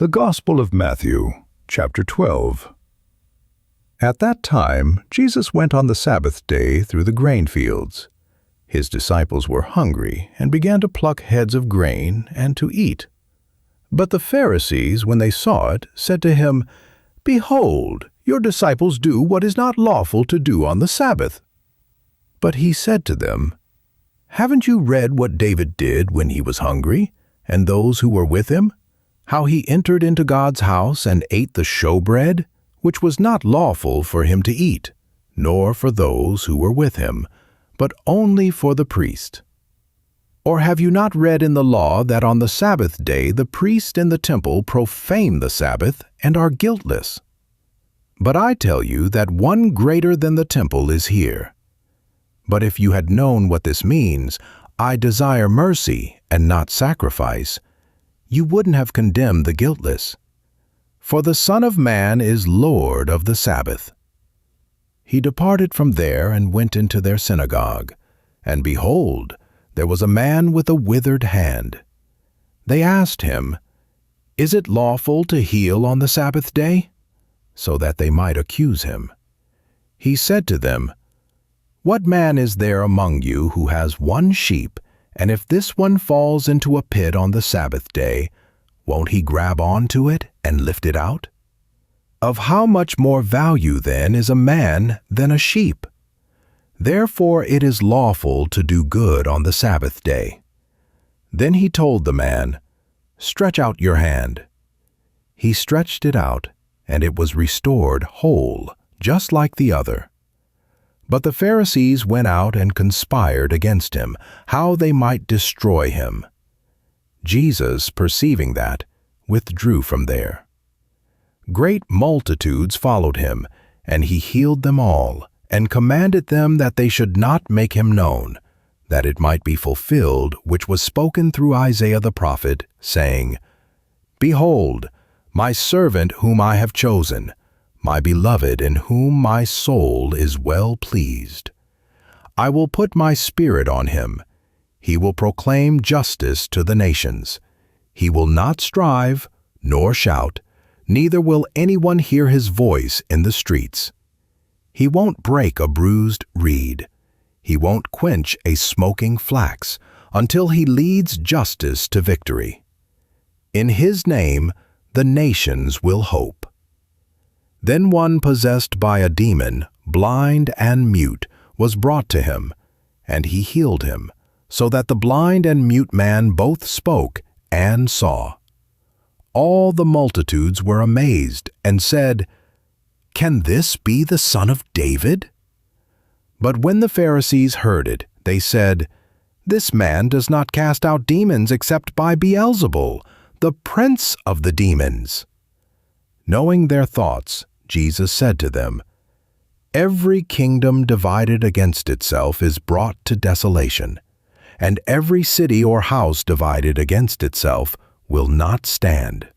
The Gospel of Matthew, chapter 12. At that time, Jesus went on the Sabbath day through the grain fields. His disciples were hungry and began to pluck heads of grain and to eat. But the Pharisees, when they saw it, said to him, "Behold, your disciples do what is not lawful to do on the Sabbath." But he said to them, "Haven't you read what David did when he was hungry, and those who were with him? How he entered into God's house and ate the showbread, which was not lawful for him to eat, nor for those who were with him, but only for the priest. Or have you not read in the law that on the Sabbath day the priest in the temple profane the Sabbath and are guiltless? But I tell you that one greater than the temple is here. But if you had known what this means, I desire mercy and not sacrifice, you wouldn't have condemned the guiltless. For the Son of Man is Lord of the Sabbath." He departed from there and went into their synagogue. And behold, there was a man with a withered hand. They asked him, "Is it lawful to heal on the Sabbath day?" so that they might accuse him. He said to them, "What man is there among you who has one sheep, and if this one falls into a pit on the Sabbath day, won't he grab on to it and lift it out? Of how much more value then is a man than a sheep? Therefore it is lawful to do good on the Sabbath day." Then he told the man, "Stretch out your hand." He stretched it out, and it was restored whole, just like the other. But the Pharisees went out and conspired against him, how they might destroy him. Jesus, perceiving that, withdrew from there. Great multitudes followed him, and he healed them all, and commanded them that they should not make him known, that it might be fulfilled which was spoken through Isaiah the prophet, saying, "Behold, my servant whom I have chosen, my beloved in whom my soul is well pleased. I will put my spirit on him. He will proclaim justice to the nations. He will not strive, nor shout, neither will anyone hear his voice in the streets. He won't break a bruised reed. He won't quench a smoking flax, until he leads justice to victory. In his name the nations will hope." Then one possessed by a demon, blind and mute, was brought to him, and he healed him, so that the blind and mute man both spoke and saw. All the multitudes were amazed and said, "Can this be the Son of David?" But when the Pharisees heard it, they said, "This man does not cast out demons except by Beelzebul, the prince of the demons." Knowing their thoughts, Jesus said to them, "Every kingdom divided against itself is brought to desolation, and every city or house divided against itself will not stand.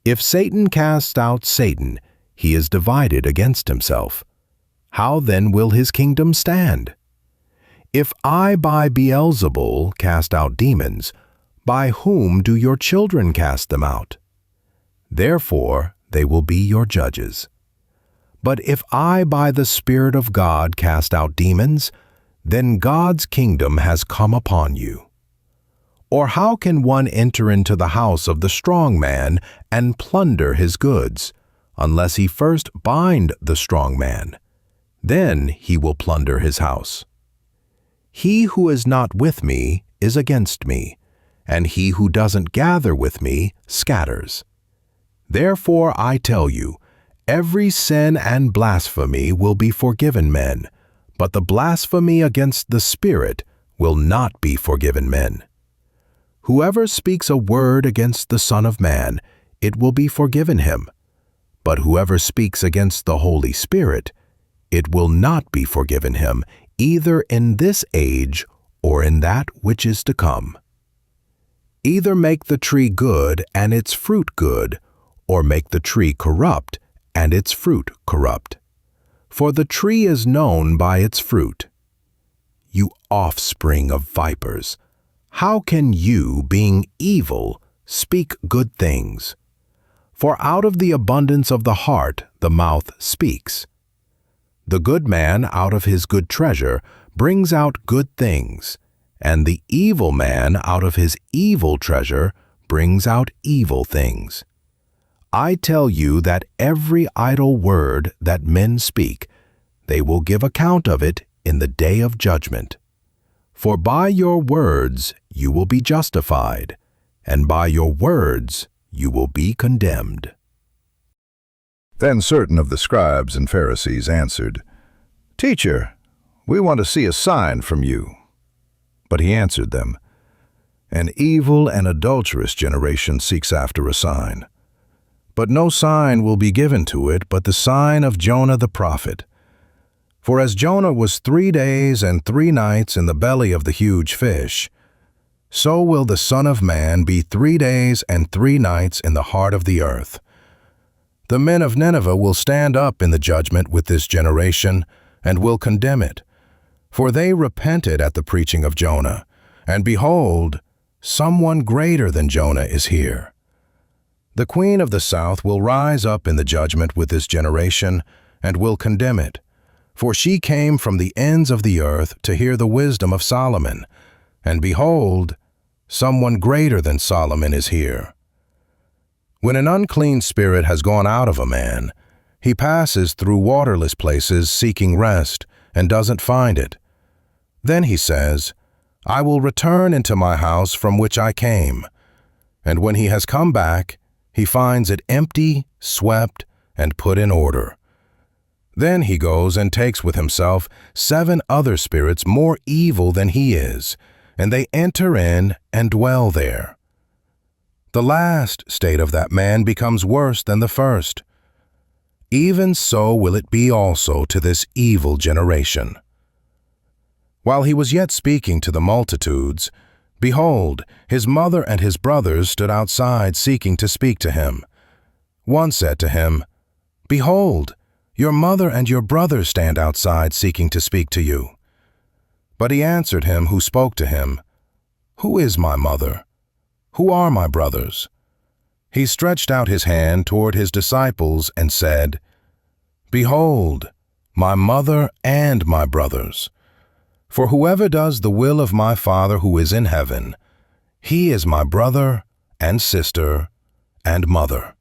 If Satan casts out Satan, he is divided against himself. How then will his kingdom stand? If I by Beelzebul cast out demons, by whom do your children cast them out? Therefore they will be your judges. But if I by the Spirit of God cast out demons, then God's kingdom has come upon you. Or how can one enter into the house of the strong man and plunder his goods, unless he first bind the strong man? Then he will plunder his house. He who is not with me is against me, and he who doesn't gather with me scatters. Therefore I tell you, every sin and blasphemy will be forgiven men, but the blasphemy against the Spirit will not be forgiven men. Whoever speaks a word against the Son of Man, it will be forgiven him. But whoever speaks against the Holy Spirit, it will not be forgiven him, either in this age or in that which is to come. Either make the tree good and its fruit good, or make the tree corrupt and its fruit corrupt. For the tree is known by its fruit. You offspring of vipers, how can you, being evil, speak good things? For out of the abundance of the heart the mouth speaks. The good man out of his good treasure brings out good things, and the evil man out of his evil treasure brings out evil things. I tell you that every idle word that men speak, they will give account of it in the day of judgment. For by your words you will be justified, and by your words you will be condemned. Then certain of the scribes and Pharisees answered, Teacher, we want to see a sign from you. But he answered them, An evil and adulterous generation seeks after a sign. But no sign will be given to it but the sign of Jonah the prophet. For as Jonah was 3 days and 3 nights in the belly of the huge fish, so will the Son of Man be 3 days and 3 nights in the heart of the earth. The men of Nineveh will stand up in the judgment with this generation and will condemn it. For they repented at the preaching of Jonah, and behold, someone greater than Jonah is here. The queen of the south will rise up in the judgment with this generation and will condemn it. For she came from the ends of the earth to hear the wisdom of Solomon, and behold, someone greater than Solomon is here. When an unclean spirit has gone out of a man, he passes through waterless places seeking rest and doesn't find it. Then he says, I will return into my house from which I came. And when he has come back, he finds it empty, swept, and put in order. Then he goes and takes with himself 7 other spirits more evil than he is, and they enter in and dwell there. The last state of that man becomes worse than the first. Even so will it be also to this evil generation. While he was yet speaking to the multitudes, behold, his mother and his brothers stood outside seeking to speak to him. One said to him, Behold, your mother and your brothers stand outside seeking to speak to you. But he answered him who spoke to him, Who is my mother? Who are my brothers? He stretched out his hand toward his disciples and said, Behold, my mother and my brothers. For whoever does the will of my Father who is in heaven, he is my brother and sister and mother.